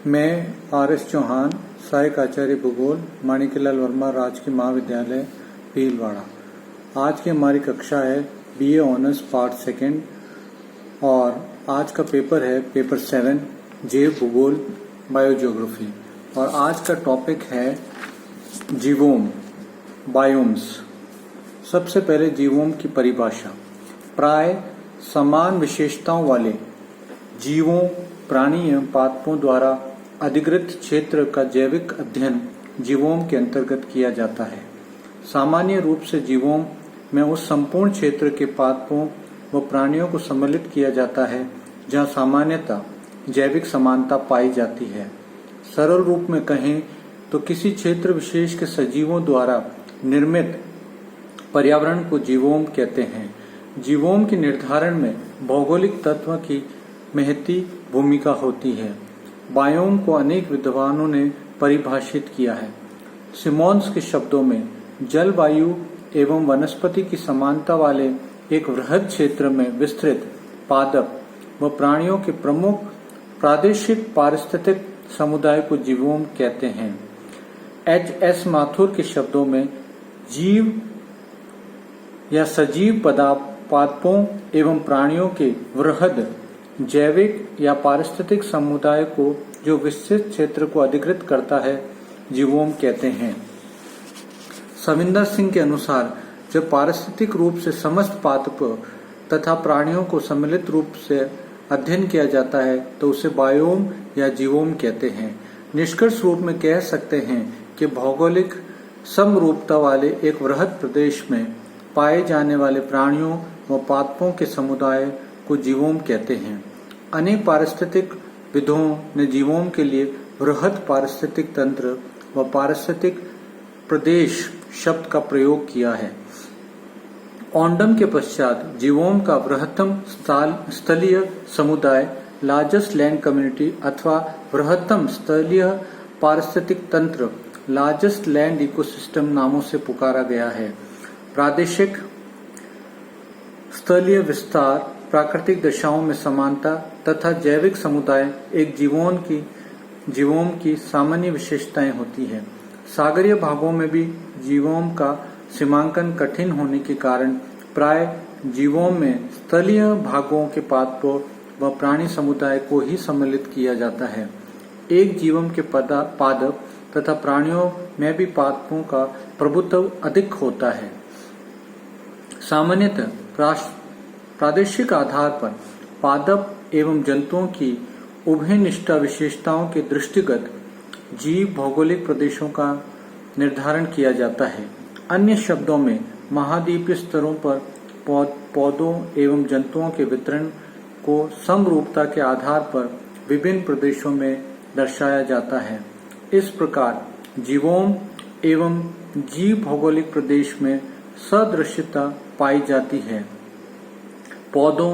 मैं आर.एस. चौहान, सहायक आचार्य भूगोल, माणिक्यलाल वर्मा राजकीय महाविद्यालय भीलवाड़ा। आज की हमारी कक्षा है बीए ऑनर्स पार्ट सेकेंड और आज का पेपर है पेपर 7 जैव भूगोल बायोज्योग्राफी। और आज का टॉपिक है जीवोम बायोम्स। सबसे पहले जीवोम की परिभाषा। प्राय समान विशेषताओं वाले जीवों, प्राणी एवं पादपों द्वारा अधिकृत क्षेत्र का जैविक अध्ययन जीवोम के अंतर्गत किया जाता है। सामान्य रूप से जीवोम में उस संपूर्ण क्षेत्र के पादपों व प्राणियों को सम्मिलित किया जाता है जहाँ सामान्यतः जैविक समानता पाई जाती है। सरल रूप में कहें तो किसी क्षेत्र विशेष के सजीवों द्वारा निर्मित पर्यावरण को जीवोम कहते हैं। जीवोम के निर्धारण में भौगोलिक तत्व की महती भूमिका होती है। बायोम को अनेक विद्वानों ने परिभाषित किया है। सिमोंस के शब्दों में जलवायु एवं वनस्पति की समानता वाले एक वृहद क्षेत्र में विस्तृत पादप व प्राणियों के प्रमुख प्रादेशिक पारिस्थितिक समुदाय को जीवोम कहते हैं। H.S. माथुर के शब्दों में जीव या सजीव पादपों एवं प्राणियों के वृहद जैविक या पारिस्थितिक समुदाय को जो विस्तृत क्षेत्र को अधिकृत करता है जीवोम कहते हैं। सविंदर सिंह के अनुसार जब पारिस्थितिक रूप से समस्त पादप तथा प्राणियों को सम्मिलित रूप से अध्ययन किया जाता है तो उसे बायोम या जीवोम कहते हैं। निष्कर्ष रूप में कह सकते हैं कि भौगोलिक समरूपता वाले एक वृहद प्रदेश में पाए जाने वाले प्राणियों व पादपों के समुदाय को जीवोम कहते हैं। अनेक पारिस्थितिक विदों ने जीवोम के लिए वृहद पारिस्थितिक तंत्र व पारिस्थितिक प्रदेश शब्द का प्रयोग किया है। ओंडम के पश्चात जीवोम का वृहत्तम स्थलीय समुदाय लार्जेस्ट लैंड कम्युनिटी अथवा वृहत्तम स्थलीय पारिस्थितिक तंत्र लार्जेस्ट लैंड इकोसिस्टम नामों से पुकारा गया है। प्रादेशिक स्थलीय विस्तार, प्राकृतिक दशाओं में समानता तथा जैविक समुदाय एक जीवोम की सामान्य विशेषताएं होती है। सागरीय भागों में भी जीवोम का सीमांकन कठिन होने के कारण प्राय जीवोम में स्थलीय भागों के पादपों व प्राणी समुदाय को ही सम्मिलित किया जाता है। एक जीवोम के पादप तथा प्राणियों में भी पादपों का प्रभुत्व अधिक होता है। सामान्यतः प्रादेशिक आधार पर पादप एवं जंतुओं की उभयनिष्ठ विशेषताओं के दृष्टिगत जीव भौगोलिक प्रदेशों का निर्धारण किया जाता है। अन्य शब्दों में महाद्वीपीय स्तरों पर पौधों एवं जंतुओं के वितरण को समरूपता के आधार पर विभिन्न प्रदेशों में दर्शाया जाता है। इस प्रकार जीवोम एवं जीव भौगोलिक प्रदेश में सदृश्यता पाई जाती है। पौधों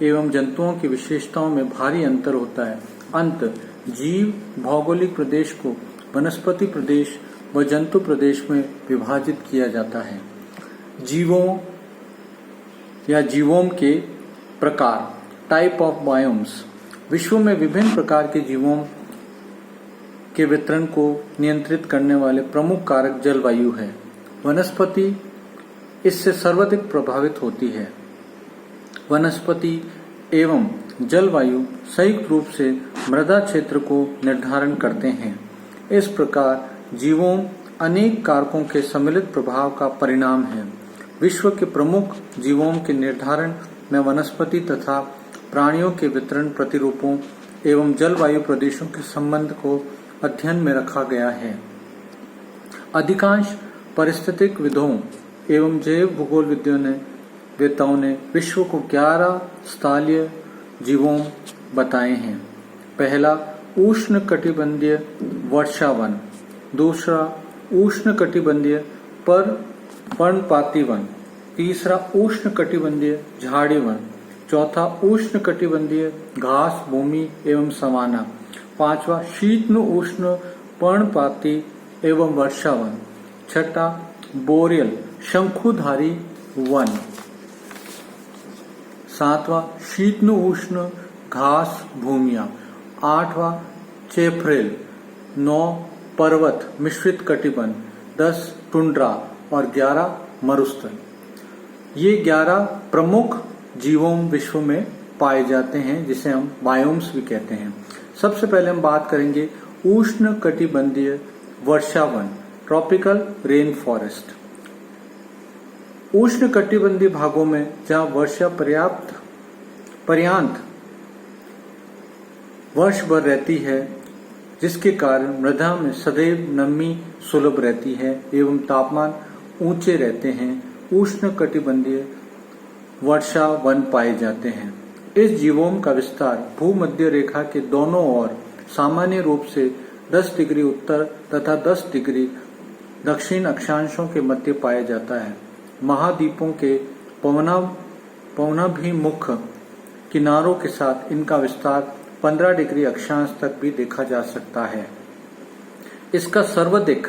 एवं जंतुओं की विशेषताओं में भारी अंतर होता है। अंत जीव भौगोलिक प्रदेश को वनस्पति प्रदेश व जंतु प्रदेश में विभाजित किया जाता है। जीवों या जीवोम के प्रकार, टाइप ऑफ बायोम्स। विश्व में विभिन्न प्रकार के जीवों के वितरण को नियंत्रित करने वाले प्रमुख कारक जलवायु है। वनस्पति इससे सर्वाधिक प्रभावित होती है। वनस्पति एवं जलवायु संयुक्त रूप से मृदा क्षेत्र को निर्धारण करते हैं। इस प्रकार जीवों अनेक कारकों के सम्मिलित प्रभाव का परिणाम है। विश्व के प्रमुख जीवों के निर्धारण में वनस्पति तथा प्राणियों के वितरण प्रतिरूपों एवं जलवायु प्रदेशों के संबंध को अध्ययन में रखा गया है। अधिकांश पारिस्थितिकविदों एवं जैव भूगोल वेताओं ने विश्व को 11 स्थलीय जीवों बताए हैं। पहला उष्ण कटिबंधीय वर्षावन, दूसरा उष्ण कटिबंधीय पर्णपाती वन, तीसरा उष्ण कटिबंधीय झाड़ी वन, चौथा उष्ण कटिबंधीय घास भूमि एवं सवाना, पांचवा शीतोष्ण उष्ण पर्णपाती एवं वर्षावन, छठा बोरियल शंकुधारी वन, सातवां शीतोष्ण उष्ण घास भूमियां, आठवां चेफ्रेल, 9 पर्वत मिश्रित कटिबंध, 10 टुंड्रा और 11 मरुस्थल। ये 11 प्रमुख जीवों विश्व में पाए जाते हैं, जिसे हम बायोम्स भी कहते हैं। सबसे पहले हम बात करेंगे उष्ण कटिबंधीय वर्षावन, ट्रॉपिकल रेन फॉरेस्ट। उष्ण कटिबंधीय भागों में जहां वर्षा पर्याप्त वर्ष भर रहती है, जिसके कारण मृदा में सदैव नमी सुलभ रहती है एवं तापमान ऊंचे रहते हैं, उष्ण कटिबंधीय वर्षा वन पाए जाते हैं। इस जीवोम का विस्तार भूमध्य रेखा के दोनों ओर सामान्य रूप से 10 डिग्री उत्तर तथा 10 डिग्री दक्षिण अक्षांशों के मध्य पाया जाता है। महाद्वीपों के पवनाभिमुख किनारों के साथ इनका विस्तार 15 डिग्री अक्षांश तक भी देखा जा सकता है। इसका सर्वाधिक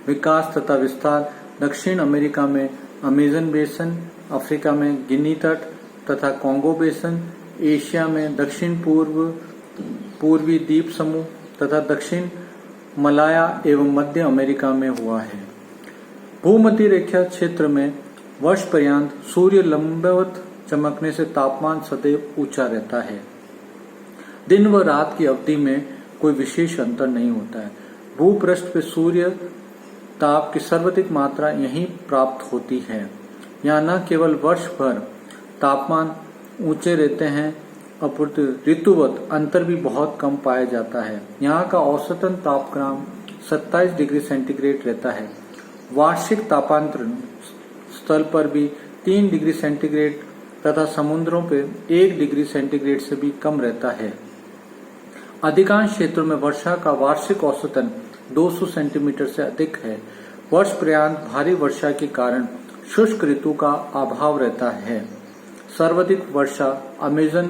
विकास तथा विस्तार दक्षिण अमेरिका में अमेजन बेसन, अफ्रीका में गिनी तट तथा कॉन्गो बेसन, एशिया में दक्षिण पूर्वी द्वीप समूह तथा दक्षिण मलाया एवं मध्य अमेरिका में हुआ है। भूमध्य रेखा क्षेत्र में वर्ष पर्यंत सूर्य लंबवत चमकने से तापमान सदैव ऊंचा रहता है। दिन व रात की अवधि में कोई विशेष अंतर नहीं होता है। भूपृष्ठ पर सूर्य ताप की सर्वाधिक मात्रा यहीं प्राप्त होती है। यहाँ न केवल वर्ष भर तापमान ऊंचे रहते हैं, अपितु ऋतुवत अंतर भी बहुत कम पाया जाता है। यहाँ का औसतन तापक्रम 27 डिग्री सेंटीग्रेड रहता है। वार्षिक तापांतरण स्थल पर भी 3 डिग्री सेंटीग्रेड तथा समुद्रों पर 1 डिग्री सेंटीग्रेड से भी कम रहता है। अधिकांश क्षेत्रों में वर्षा का वार्षिक औसतन 200 सेंटीमीटर से अधिक है। वर्ष पर्यंत भारी वर्षा के कारण शुष्क ऋतु का अभाव रहता है। सर्वाधिक वर्षा अमेजन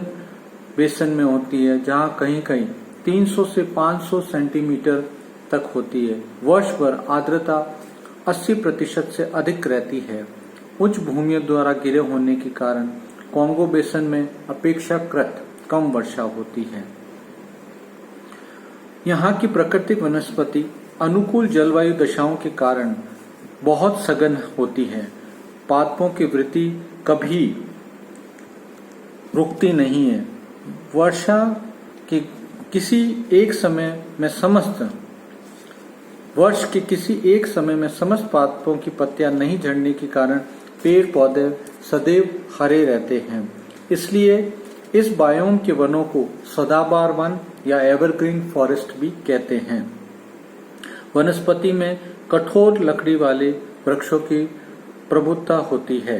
बेसन में होती है, जहां कहीं कहीं 300 से 500 सेंटीमीटर तक होती है। वर्ष भर आर्द्रता 80% से अधिक रहती है। उच्च भूमियों द्वारा घिरे होने के कारण कॉन्गो बेसन में अपेक्षाकृत कम वर्षा होती है। यहाँ की प्राकृतिक वनस्पति अनुकूल जलवायु दशाओं के कारण बहुत सघन होती है। पादपों की वृद्धि कभी रुकती नहीं है। वर्षा के किसी एक समय में समस्त पादपों की पत्तियां नहीं झड़ने के कारण पेड़ पौधे सदैव हरे रहते हैं। इसलिए इस बायोम के वनों को सदाबहार वन या एवरग्रीन फॉरेस्ट भी कहते हैं। वनस्पति में कठोर लकड़ी वाले वृक्षों की प्रभुत्ता होती है।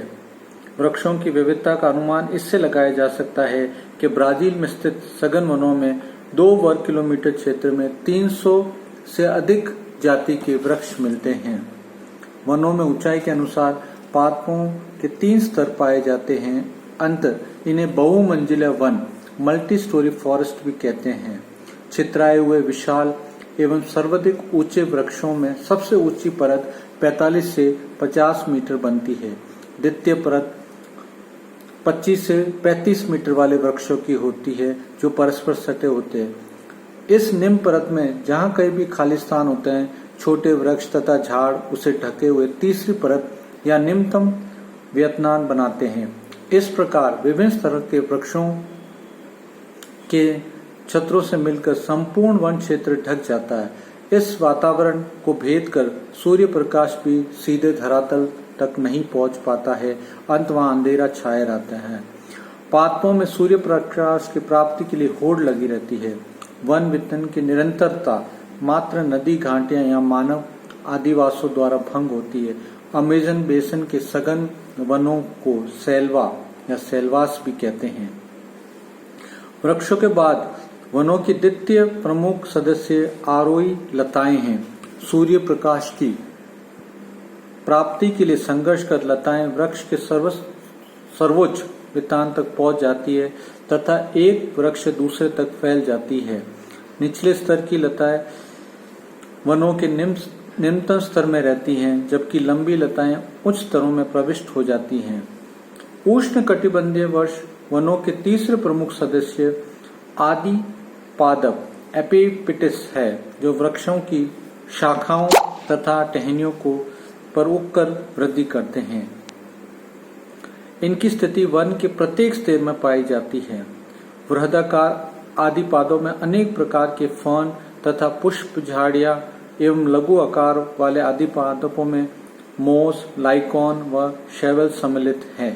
वृक्षों की विविधता का अनुमान इससे लगाया जा सकता है कि ब्राजील में स्थित सघन वनों में 2 वर्ग किलोमीटर क्षेत्र में 300 से अधिक जाति के वृक्ष मिलते हैं। वनों में ऊंचाई के अनुसार पादपों के 3 स्तर पाए जाते हैं। अंत इन्हें बहुमंजिला वन, मल्टी स्टोरी फॉरेस्ट भी कहते हैं। छितराए हुए विशाल एवं सर्वाधिक ऊंचे वृक्षों में सबसे ऊंची परत 45 से 50 मीटर बनती है। द्वितीय परत 25 से 35 मीटर वाले वृक्षों की होती है, जो परस्पर सटे होते हैं। इस निम्न परत में जहां कहीं भी खाली स्थान होते हैं, छोटे वृक्ष तथा झाड़ उसे ढके हुए तीसरी परत या निम्नतम व्यतनान बनाते हैं। इस प्रकार विभिन्न स्तर के वृक्षों के छत्रों से मिलकर संपूर्ण वन क्षेत्र ढक जाता है। इस वातावरण को भेद कर सूर्य प्रकाश भी सीधे धरातल तक नहीं पहुंच पाता है। अंत वहां अंधेरा छाया रहता है। पादपों में सूर्य प्रकाश की प्राप्ति के लिए होड़ लगी रहती है। वन वितरण की निरंतरता मात्र नदी, घाटियां या मानव आदिवासियों द्वारा भंग होती है। अमेजन बेसन के सघन वनों को सेल्वा या सेल्वास भी कहते हैं। वृक्षों के बाद वनों की द्वितीय प्रमुख सदस्य आरोही लताएं हैं। सूर्य प्रकाश की प्राप्ति के लिए संघर्ष कर लताएं वृक्ष के सर्वोच्च वितान तक पहुंच जाती है तथा एक वृक्ष दूसरे तक फैल जाती है। निचले स्तर की लताएं वनों के निम्नतम स्तर में रहती हैं, जबकि लंबी लताएं उच्च स्तरों में प्रविष्ट हो जाती हैं। उष्ण कटिबंधीय वर्ष वनों के तीसरे प्रमुख सदस्य आदि पादप एपिपिटिस है जो वृक्षों की शाखाओं तथा टहनियों को पर उगकर वृद्धि करते हैं। इनकी स्थिति वन के प्रत्येक स्तर में पाई जाती है। वृहदाकार आदि पादों में अनेक प्रकार के फर्न तथा पुष्प झाड़ियां एवं लघु आकार वाले आदि पादपों में मोस, लाइकॉन व शैवल सम्मिलित है।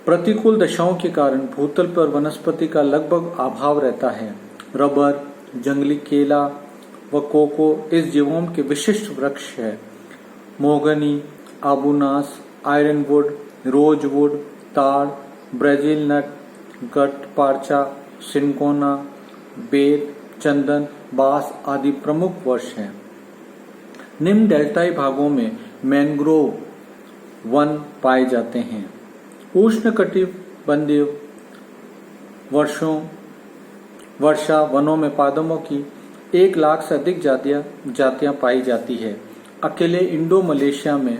प्रतिकूल दशाओं के कारण भूतल पर वनस्पति का लगभग अभाव रहता है। रबर, जंगली केला व कोको इस जीवों के विशिष्ट वृक्ष है। मोहगनी, आबूनास, आयरनवुड, रोजवुड, ताड़, ब्राजील नट, गट पार्चा, सिनकोना, बेल, चंदन, बांस आदि प्रमुख वृक्ष हैं। निम्न डेल्टाई भागों में मैंग्रोव वन पाए जाते हैं। उष्णकटिबंधीय वर्षा वनों में पादपों की 1 लाख से अधिक जातियां पाई जाती है। अकेले इंडो मलेशिया में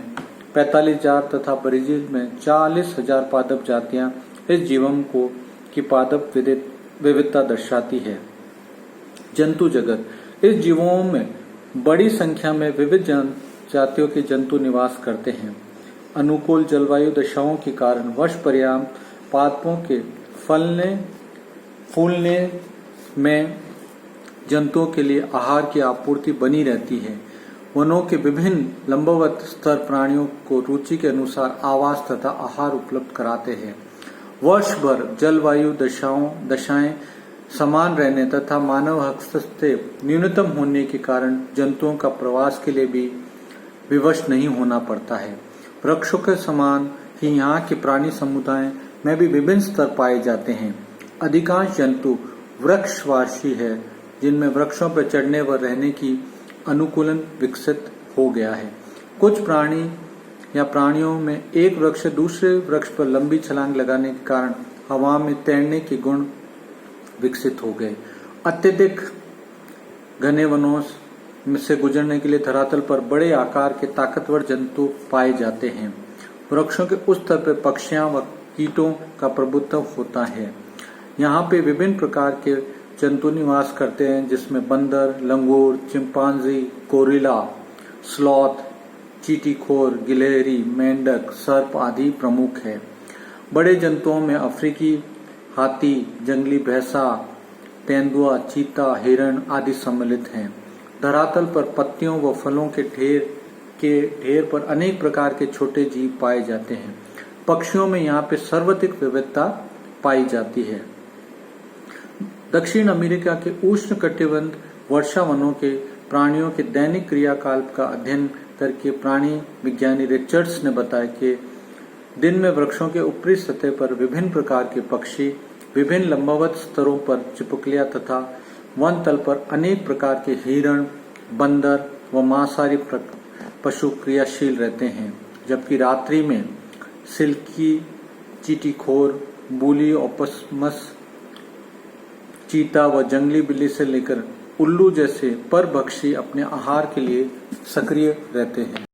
45,000 तथा ब्राजील में 40,000 पादप जातियां इस जीवम को की पादप विविधता दर्शाती है। जंतु जगत इस जीवों में बड़ी संख्या में विविध जातियों के जंतु निवास करते हैं। अनुकूल जलवायु दशाओं के कारण वर्ष पर्यंत पादपों के फलने फूलने में जंतुओं के लिए आहार की आपूर्ति बनी रहती है। वनों के विभिन्न लंबवत स्तर प्राणियों को रुचि के अनुसार आवास तथा आहार उपलब्ध कराते हैं। वर्ष भर जलवायु दशाएं समान रहने तथा मानव हस्तक्षेप न्यूनतम होने के कारण जंतुओं का प्रवास के लिए भी विवश नहीं होना पड़ता है। वृक्षों के समान ही यहाँ के प्राणी समुदाय में भी विभिन्न स्तर पाए जाते हैं। अधिकांश जंतु वृक्षवासी है जिनमें वृक्षों पर चढ़ने व रहने की अनुकूलन विकसित हो गया है। कुछ प्राणी या प्राणियों में एक वृक्ष से दूसरे वृक्ष पर लंबी छलांग लगाने के कारण हवा में तैरने के गुण विकसित हो गए। अत्यधिक घने वनों से गुजरने के लिए धरातल पर बड़े आकार के ताकतवर जंतु पाए जाते हैं। वृक्षों के उस स्तर पर पक्षियों व कीटों का प्रभुत्व होता है। यहाँ पे विभिन्न प्रकार के जंतु निवास करते हैं जिसमें बंदर, लंगूर, चिंपांजी, गोरिल्ला, स्लॉथ, चींटीखोर, गिलहरी, मेंढक, सर्प आदि प्रमुख है। बड़े जंतुओं में अफ्रीकी हाथी, जंगली भैंसा, तेंदुआ, चीता, हिरण आदि सम्मिलित हैं। धरातल पर पत्तियों व फलों के ढेर पर अनेक प्रकार के छोटे जीव पाए जाते हैं। पक्षियों में यहाँ पे सर्वाधिक विविधता पाई जाती है। दक्षिण अमेरिका के उष्ण कटिबंध वर्षा वनों के प्राणियों के दैनिक क्रियाकलाप का अध्ययन करके प्राणी विज्ञानी रिचर्ड्स ने बताया कि दिन में वृक्षों के ऊपरी सतह पर विभिन्न प्रकार के पक्षी विभिन्न लंबवत स्तरों पर चिपकलियां तथा वन तल पर अनेक प्रकार के हिरण, बंदर व मांसाहारी पशु क्रियाशील रहते हैं, जबकि रात्रि में सिल्की, चींटीखोर, बूली, ओपसमस, चीता व जंगली बिल्ली से लेकर उल्लू जैसे परभक्षी अपने आहार के लिए सक्रिय रहते हैं।